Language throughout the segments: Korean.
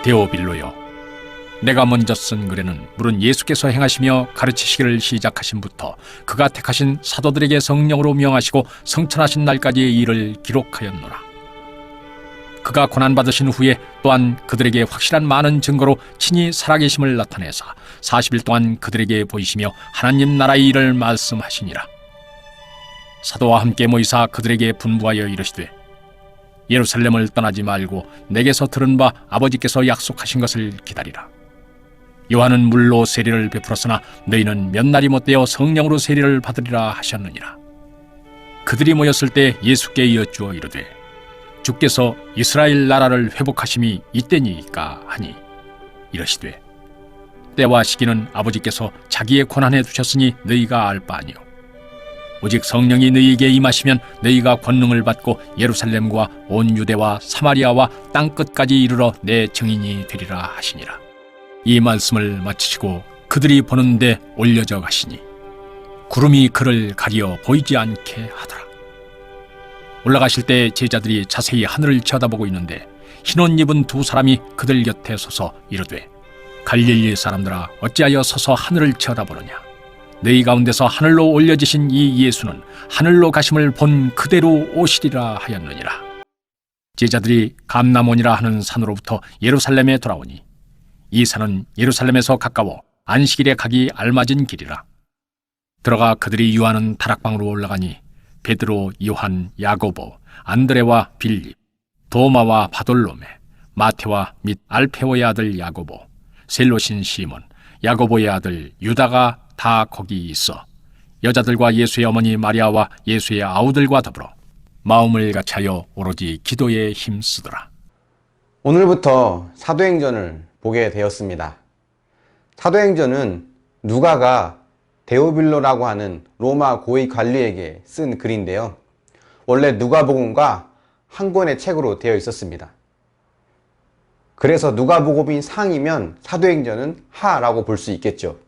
데오빌로여, 내가 먼저 쓴 글에는 물은 예수께서 행하시며 가르치시기를 시작하신부터 그가 택하신 사도들에게 성령으로 명하시고 성천하신 날까지의 일을 기록하였노라. 그가 고난받으신 후에 또한 그들에게 확실한 많은 증거로 친히 살아계심을 나타내사 40일 동안 그들에게 보이시며 하나님 나라의 일을 말씀하시니라. 사도와 함께 모이사 그들에게 분부하여 이르시되, 예루살렘을 떠나지 말고 내게서 들은 바 아버지께서 약속하신 것을 기다리라. 요한은 물로 세례를 베풀었으나 너희는 몇 날이 못되어 성령으로 세례를 받으리라 하셨느니라. 그들이 모였을 때 예수께 여쭈어 이르되, 주께서 이스라엘 나라를 회복하심이 이때니까 하니, 이러시되, 때와 시기는 아버지께서 자기의 권한에 두셨으니 너희가 알 바 아니요, 오직 성령이 너희에게 임하시면 너희가 권능을 받고 예루살렘과 온 유대와 사마리아와 땅끝까지 이르러 내 증인이 되리라 하시니라. 이 말씀을 마치시고 그들이 보는데 올려져 가시니 구름이 그를 가리어 보이지 않게 하더라. 올라가실 때 제자들이 자세히 하늘을 쳐다보고 있는데 흰옷 입은 두 사람이 그들 곁에 서서 이르되, 갈릴리 사람들아, 어찌하여 서서 하늘을 쳐다보느냐? 너희 가운데서 하늘로 올려지신 이 예수는 하늘로 가심을 본 그대로 오시리라 하였느니라. 제자들이 감람원이라 하는 산으로부터 예루살렘에 돌아오니 이 산은 예루살렘에서 가까워 안식일에 가기 알맞은 길이라. 들어가 그들이 유하는 다락방으로 올라가니 베드로, 요한, 야고보, 안드레와 빌립, 도마와 바돌로메, 마테와 및 알페오의 아들 야고보, 셀로신 시몬, 야고보의 아들 유다가 다 거기 있어 여자들과 예수의 어머니 마리아와 예수의 아우들과 더불어 마음을 같이하여 오로지 기도에 힘쓰더라. 오늘부터 사도행전을 보게 되었습니다. 사도행전은 누가가 데오빌로라고 하는 로마 고위 관리에게 쓴 글인데요. 원래 누가복음과 한 권의 책으로 되어 있었습니다. 그래서 누가복음이 상이면 사도행전은 하라고 볼 수 있겠죠.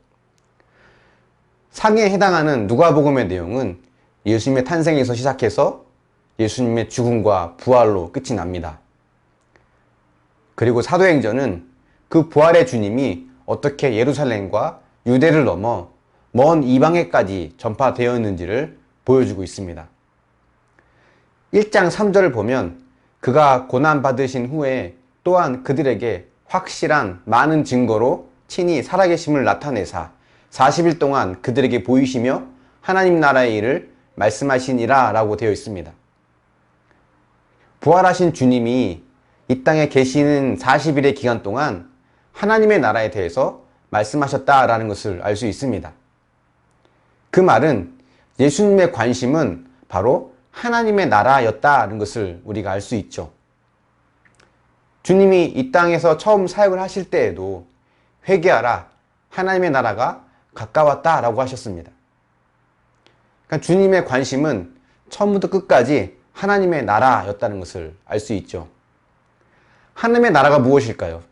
상에 해당하는 누가복음의 내용은 예수님의 탄생에서 시작해서 예수님의 죽음과 부활로 끝이 납니다. 그리고 사도행전은 그 부활의 주님이 어떻게 예루살렘과 유대를 넘어 먼 이방에까지 전파되었는지를 보여주고 있습니다. 1장 3절을 보면 그가 고난받으신 후에 또한 그들에게 확실한 많은 증거로 친히 살아계심을 나타내사 40일 동안 그들에게 보이시며 하나님 나라의 일을 말씀하시니라 라고 되어 있습니다. 부활하신 주님이 이 땅에 계시는 40일의 기간 동안 하나님의 나라에 대해서 말씀하셨다라는 것을 알 수 있습니다. 그 말은 예수님의 관심은 바로 하나님의 나라였다는 것을 우리가 알 수 있죠. 주님이 이 땅에서 처음 사역을 하실 때에도 회개하라, 하나님의 나라가 가까웠다라고 하셨습니다. 그러니까 주님의 관심은 처음부터 끝까지 하나님의 나라였다는 것을 알 수 있죠. 하나님의 나라가 무엇일까요?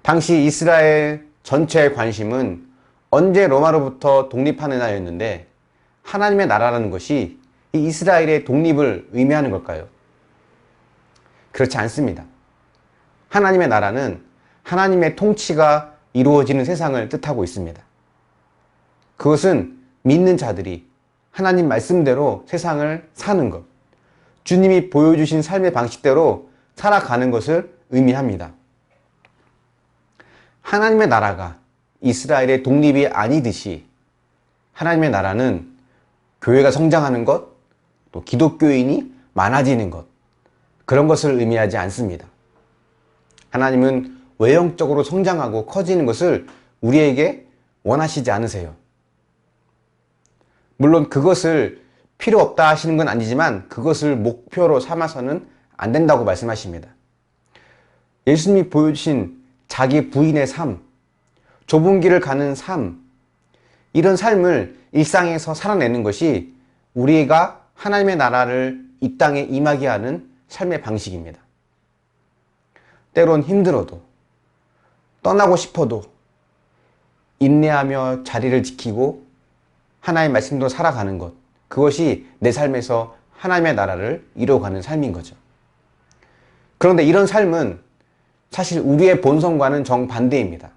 당시 이스라엘 전체의 관심은 언제 로마로부터 독립하는 하였는데 하나님의 나라라는 것이 이 이스라엘의 독립을 의미하는 걸까요? 그렇지 않습니다. 하나님의 나라는 하나님의 통치가 이루어지는 세상을 뜻하고 있습니다. 그것은 믿는 자들이 하나님 말씀대로 세상을 사는 것, 주님이 보여주신 삶의 방식대로 살아가는 것을 의미합니다. 하나님의 나라가 이스라엘의 독립이 아니듯이 하나님의 나라는 교회가 성장하는 것, 또 기독교인이 많아지는 것, 그런 것을 의미하지 않습니다. 하나님은 외형적으로 성장하고 커지는 것을 우리에게 원하시지 않으세요. 물론 그것을 필요 없다 하시는 건 아니지만 그것을 목표로 삼아서는 안 된다고 말씀하십니다. 예수님이 보여주신 자기 부인의 삶, 좁은 길을 가는 삶, 이런 삶을 일상에서 살아내는 것이 우리가 하나님의 나라를 이 땅에 임하게 하는 삶의 방식입니다. 때론 힘들어도, 떠나고 싶어도 인내하며 자리를 지키고 하나의 말씀대로 살아가는 것, 그것이 내 삶에서 하나님의 나라를 이루어가는 삶인 거죠. 그런데 이런 삶은 사실 우리의 본성과는 정반대입니다.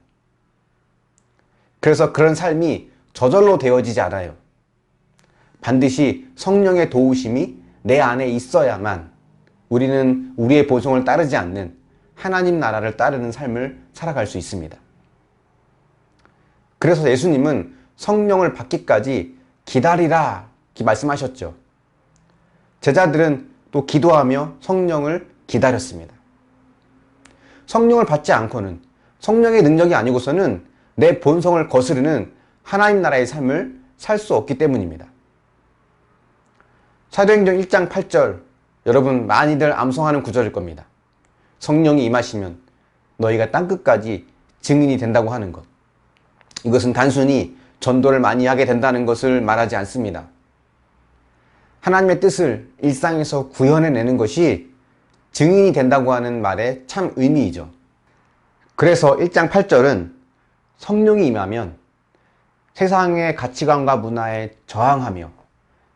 그래서 그런 삶이 저절로 되어지지 않아요. 반드시 성령의 도우심이 내 안에 있어야만 우리는 우리의 본성을 따르지 않는 하나님 나라를 따르는 삶을 살아갈 수 있습니다. 그래서 예수님은 성령을 받기까지 기다리라 이렇게 말씀하셨죠. 제자들은 또 기도하며 성령을 기다렸습니다. 성령을 받지 않고는, 성령의 능력이 아니고서는 내 본성을 거스르는 하나님 나라의 삶을 살 수 없기 때문입니다. 사도행전 1장 8절, 여러분 많이들 암송하는 구절일 겁니다. 성령이 임하시면 너희가 땅끝까지 증인이 된다고 하는 것. 이것은 단순히 전도를 많이 하게 된다는 것을 말하지 않습니다. 하나님의 뜻을 일상에서 구현해내는 것이 증인이 된다고 하는 말의 참 의미이죠. 그래서 1장 8절은 성령이 임하면 세상의 가치관과 문화에 저항하며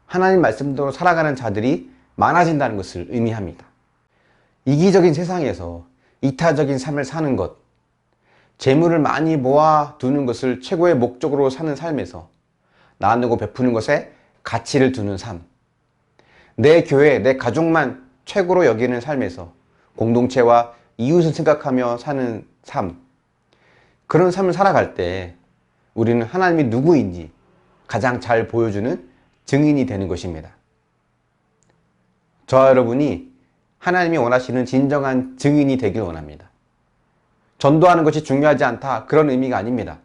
하나님 말씀대로 살아가는 자들이 많아진다는 것을 의미합니다. 이기적인 세상에서 이타적인 삶을 사는 것, 재물을 많이 모아두는 것을 최고의 목적으로 사는 삶에서 나누고 베푸는 것에 가치를 두는 삶, 내 교회, 내 가족만 최고로 여기는 삶에서 공동체와 이웃을 생각하며 사는 삶, 그런 삶을 살아갈 때 우리는 하나님이 누구인지 가장 잘 보여주는 증인이 되는 것입니다. 저와 여러분이 하나님이 원하시는 진정한 증인이 되길 원합니다. 전도하는 것이 중요하지 않다, 그런 의미가 아닙니다.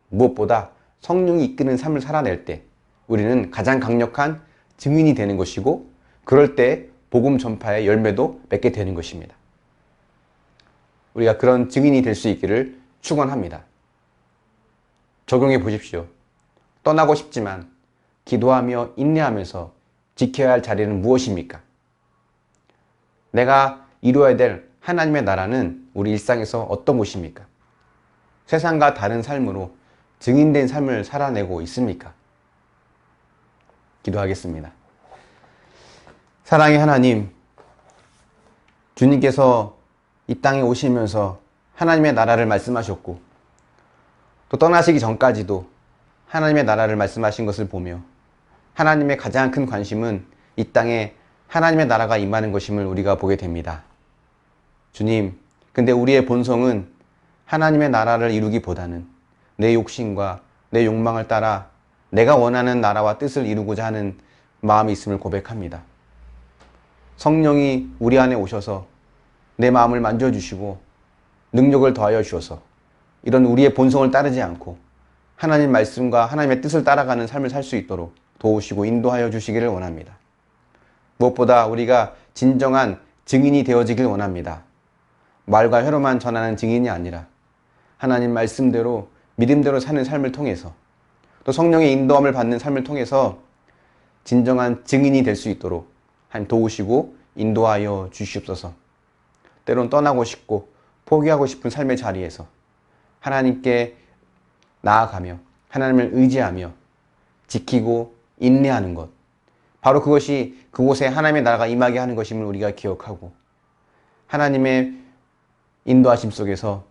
무엇보다 성령이 이끄는 삶을 살아낼 때 우리는 가장 강력한 증인이 되는 것이고, 그럴 때 복음 전파의 열매도 맺게 되는 것입니다. 우리가 그런 증인이 될 수 있기를 축원합니다. 적용해 보십시오. 떠나고 싶지만 기도하며 인내하면서 지켜야 할 자리는 무엇입니까? 내가 이루어야 될 하나님의 나라는 우리 일상에서 어떤 곳입니까? 세상과 다른 삶으로 증인된 삶을 살아내고 있습니까? 기도하겠습니다. 사랑의 하나님, 주님께서 이 땅에 오시면서 하나님의 나라를 말씀하셨고, 또 떠나시기 전까지도 하나님의 나라를 말씀하신 것을 보며 하나님의 가장 큰 관심은 이 땅에 하나님의 나라가 임하는 것임을 우리가 보게 됩니다. 주님, 근데 우리의 본성은 하나님의 나라를 이루기보다는 내 욕심과 내 욕망을 따라 내가 원하는 나라와 뜻을 이루고자 하는 마음이 있음을 고백합니다. 성령이 우리 안에 오셔서 내 마음을 만져주시고 능력을 더하여 주셔서 이런 우리의 본성을 따르지 않고 하나님 말씀과 하나님의 뜻을 따라가는 삶을 살 수 있도록 도우시고 인도하여 주시기를 원합니다. 무엇보다 우리가 진정한 증인이 되어지길 원합니다. 말과 혀로만 전하는 증인이 아니라 하나님 말씀대로 믿음대로 사는 삶을 통해서, 또 성령의 인도함을 받는 삶을 통해서 진정한 증인이 될 수 있도록 하나님 도우시고 인도하여 주시옵소서. 때론 떠나고 싶고 포기하고 싶은 삶의 자리에서 하나님께 나아가며 하나님을 의지하며 지키고 인내하는 것, 바로 그것이 그곳에 하나님의 나라가 임하게 하는 것임을 우리가 기억하고, 하나님의 인도하심 속에서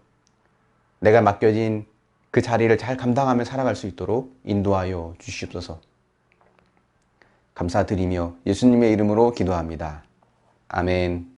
내가 맡겨진 그 자리를 잘 감당하며 살아갈 수 있도록 인도하여 주시옵소서. 감사드리며 예수님의 이름으로 기도합니다. 아멘.